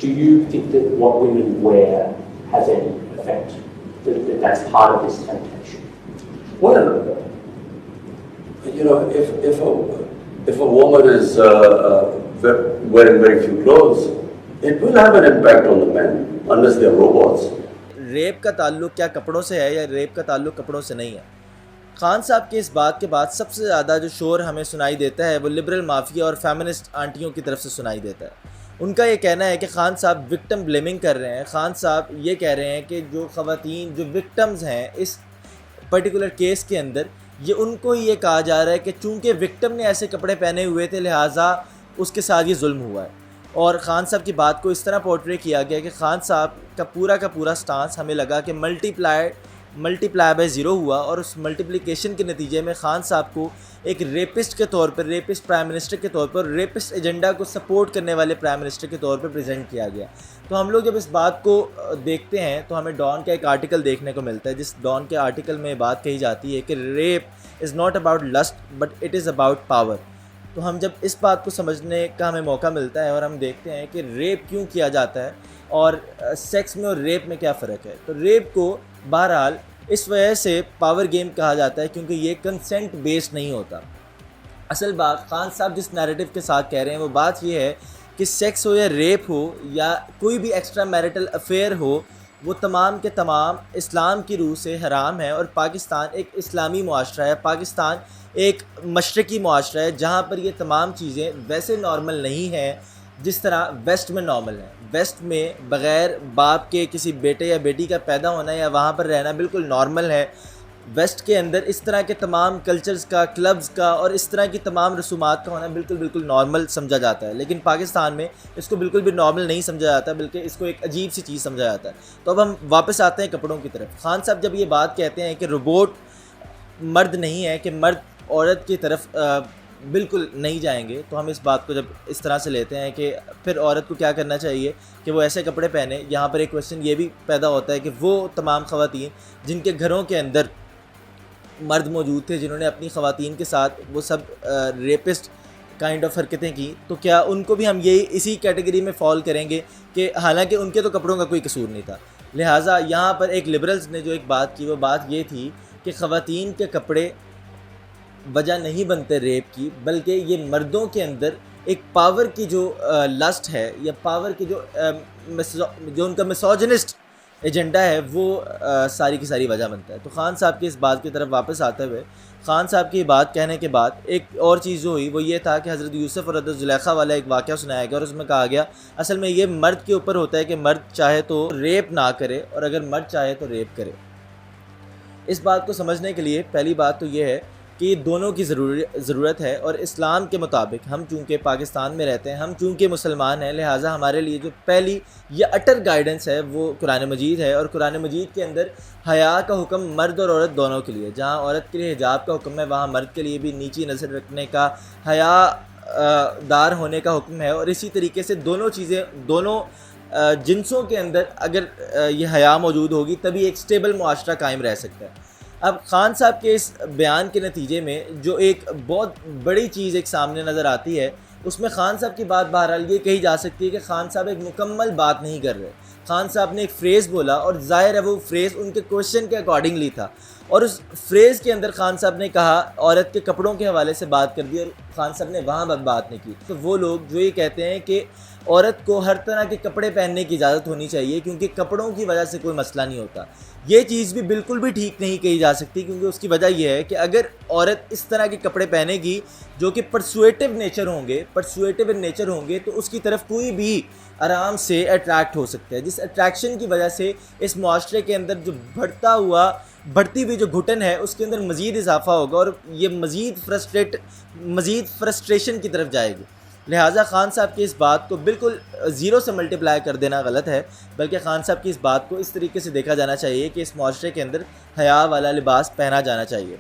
do you think that what women wear has any effect? That's part of this temptation? Well, you know, if a woman is wearing very few clothes, it will have an impact on the men, unless they're robots. Rape کا تعلق کیا کپڑوں سے ہے یا rape کا تعلق کپڑوں سے نہیں ہے؟ خان صاحب کے اس بات کے بعد سب سے زیادہ جو شور ہمیں سنائی دیتا ہے وہ لبرل مافیا اور فیمنسٹ آنٹیوں کی طرف سے سنائی دیتا ہے۔ ان کا یہ کہنا ہے کہ خان صاحب وکٹم بلیمنگ کر رہے ہیں۔ خان صاحب یہ کہہ رہے ہیں کہ جو خواتین جو وکٹمز ہیں اس پرٹیکولر کیس کے اندر، یہ ان کو یہ کہا جا رہا ہے کہ چونکہ وکٹم نے ایسے کپڑے پہنے ہوئے تھے لہٰذا اس کے ساتھ یہ ظلم ہوا ہے۔ اور خان صاحب کی بات کو اس طرح پورٹری کیا گیا کہ خان صاحب کا پورا سٹانس ہمیں لگا کہ ملٹی پلائی بائی زیرو ہوا، اور اس ملٹیپلیکیشن کے نتیجے میں خان صاحب کو ایک ریپسٹ کے طور پر، ریپسٹ پرائم منسٹر کے طور پر، ریپسٹ ایجنڈا کو سپورٹ کرنے والے پرائم منسٹر کے طور پر پریزنٹ کیا گیا۔ تو ہم لوگ جب اس بات کو دیکھتے ہیں تو ہمیں ڈان کا ایک آرٹیکل دیکھنے کو ملتا ہے، جس ڈان کے آرٹیکل میں بات کہی جاتی ہے کہ rape is not about lust but it is about power. تو ہم جب اس بات کو سمجھنے کا ہمیں موقع ملتا ہے اور ہم دیکھتے ہیں کہ ریپ کیوں کیا جاتا ہے اور سیکس میں اور ریپ میں کیا فرق ہے، تو ریپ کو بہرحال اس وجہ سے پاور گیم کہا جاتا ہے کیونکہ یہ کنسنٹ بیسڈ نہیں ہوتا۔ اصل بات خان صاحب جس نیریٹو کے ساتھ کہہ رہے ہیں وہ بات یہ ہے کہ سیکس ہو یا ریپ ہو یا کوئی بھی ایکسٹرا میریٹل افیئر ہو، وہ تمام کے تمام اسلام کی روح سے حرام ہے، اور پاکستان ایک اسلامی معاشرہ ہے، پاکستان ایک مشرقی معاشرہ ہے جہاں پر یہ تمام چیزیں ویسے نارمل نہیں ہیں جس طرح ویسٹ میں نارمل ہیں۔ ویسٹ میں بغیر باپ کے کسی بیٹے یا بیٹی کا پیدا ہونا یا وہاں پر رہنا بالکل نارمل ہے۔ ویسٹ کے اندر اس طرح کے تمام کلچرز کا، کلبز کا اور اس طرح کی تمام رسومات کا ہونا بالکل نارمل سمجھا جاتا ہے، لیکن پاکستان میں اس کو بالکل بھی نارمل نہیں سمجھا جاتا، بلکہ اس کو ایک عجیب سی چیز سمجھا جاتا ہے۔ تو اب ہم واپس آتے ہیں کپڑوں کی طرف۔ خان صاحب جب یہ بات کہتے ہیں کہ روبوٹ مرد نہیں ہے، کہ مرد عورت کی طرف بالکل نہیں جائیں گے، تو ہم اس بات کو جب اس طرح سے لیتے ہیں کہ پھر عورت کو کیا کرنا چاہیے کہ وہ ایسے کپڑے پہنے۔ یہاں پر ایک کویسچن یہ بھی پیدا ہوتا ہے کہ وہ تمام خواتین جن کے گھروں کے اندر مرد موجود تھے، جنہوں نے اپنی خواتین کے ساتھ وہ سب ریپسٹ کائنڈ آف حرکتیں کی، تو کیا ان کو بھی ہم اسی کیٹیگری میں فال کریں گے کہ حالانکہ ان کے تو کپڑوں کا کوئی قصور نہیں تھا۔ لہٰذا یہاں پر ایک لبرلز نے جو ایک بات کی وہ بات یہ تھی کہ خواتین کے کپڑے وجہ نہیں بنتے ریپ کی، بلکہ یہ مردوں کے اندر ایک پاور کی جو لسٹ ہے یا پاور کی جو ان کا میسوجنسٹ ایجنڈا ہے وہ ساری کی ساری وجہ بنتا ہے۔ تو خان صاحب کی اس بات کی طرف واپس آتے ہوئے خان صاحب کی بات کہنے کے بعد ایک اور چیز جو ہوئی وہ یہ تھا کہ حضرت یوسف اور حضرت زلیخا والا ایک واقعہ سنایا گیا، اور اس میں کہا گیا اصل میں یہ مرد کے اوپر ہوتا ہے کہ مرد چاہے تو ریپ نہ کرے، اور اگر مرد چاہے تو ریپ کرے۔ اس بات کو سمجھنے کے لیے پہلی بات تو یہ ہے کہ یہ دونوں کی ضرورت ہے، اور اسلام کے مطابق ہم چونکہ پاکستان میں رہتے ہیں، ہم چونکہ مسلمان ہیں، لہٰذا ہمارے لیے جو پہلی یہ اٹر گائیڈنس ہے وہ قرآن مجید ہے، اور قرآن مجید کے اندر حیا کا حکم مرد اور عورت دونوں کے لیے، جہاں عورت کے لیے حجاب کا حکم ہے وہاں مرد کے لیے بھی نیچی نظر رکھنے کا، حیا دار ہونے کا حکم ہے، اور اسی طریقے سے دونوں چیزیں دونوں جنسوں کے اندر اگر یہ حیا موجود ہوگی تبھی ایک سٹیبل معاشرہ قائم رہ سکتا ہے۔ اب خان صاحب کے اس بیان کے نتیجے میں جو ایک بہت بڑی چیز ایک سامنے نظر آتی ہے، اس میں خان صاحب کی بات بہرحال یہ کہی جا سکتی ہے کہ خان صاحب ایک مکمل بات نہیں کر رہے۔ خان صاحب نے ایک فریز بولا، اور ظاہر ہے وہ فریز ان کے کویشچن کے اکارڈنگلی تھا، اور اس فریز کے اندر خان صاحب نے کہا عورت کے کپڑوں کے حوالے سے بات کر دی، اور خان صاحب نے وہاں بات نہیں کی۔ تو وہ لوگ جو یہ کہتے ہیں کہ عورت کو ہر طرح کے کپڑے پہننے کی اجازت ہونی چاہیے کیونکہ کپڑوں کی وجہ سے کوئی مسئلہ نہیں ہوتا، یہ چیز بھی بالکل بھی ٹھیک نہیں کہی جا سکتی، کیونکہ اس کی وجہ یہ ہے کہ اگر عورت اس طرح کے کپڑے پہنے گی جو کہ پرسویٹو ان نیچر ہوں گے تو اس کی طرف کوئی بھی آرام سے اٹریکٹ ہو سکتا ہے، جس اٹریکشن کی وجہ سے اس معاشرے کے اندر جو بڑھتی ہوئی جو گھٹن ہے اس کے اندر مزید اضافہ ہوگا، اور یہ مزید فرسٹریشن کی طرف جائے گی۔ لہٰذا خان صاحب کی اس بات کو بالکل زیرو سے ملٹیپلائی کر دینا غلط ہے، بلکہ خان صاحب کی اس بات کو اس طریقے سے دیکھا جانا چاہیے کہ اس معاشرے کے اندر حیا والا لباس پہنا جانا چاہیے۔